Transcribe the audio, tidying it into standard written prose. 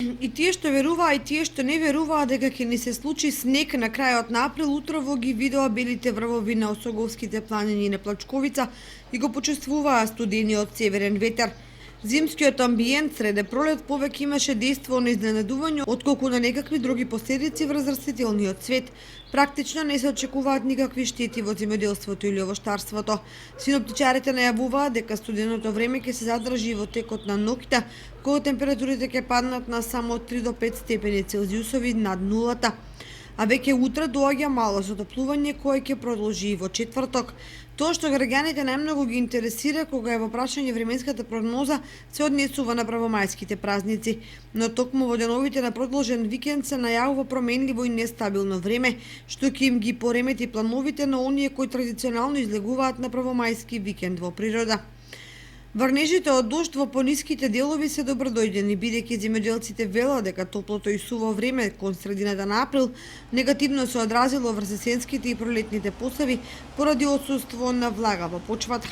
И тие што веруваа и тие што не веруваа дека ќе ни се случи снег на крајот на април, утрово ги видоа белите врвови на Осоговските планини на Плачковица и го почувствуваа студениот северен ветер. Зимскиот амбиент среде пролет повеќе имаше дејство на изненадување отколку на некакви други последици врз растителниот свет. Практично не се очекуваат никакви штети во земјоделството или овоштарството. Синоптичарите најавуваат дека студеното време ќе се задржи во текот на ноќта, кога температурите ќе паднат на само 3 до 5 степени Целзиусови над нулата. А веќе утре доаѓа мало затоплување кое ќе продолжи и во четврток. Тоа што граѓаните најмногу ги интересира кога е во прашање временската прогноза се однесува на правомајските празници, но токму во деновите на продолжен викенд се најавува променливо и нестабилно време, што ќе им ги поремети плановите на оние кои традиционално излегуваат на правомајски викенд во природа. Врнежите од дожд во пониските делови се добродојдени, бидејќи земјоделците велат дека топлото и суво време кон средината на април негативно се одразило врз есенските и пролетните посеви поради отсуство на влага во почвата.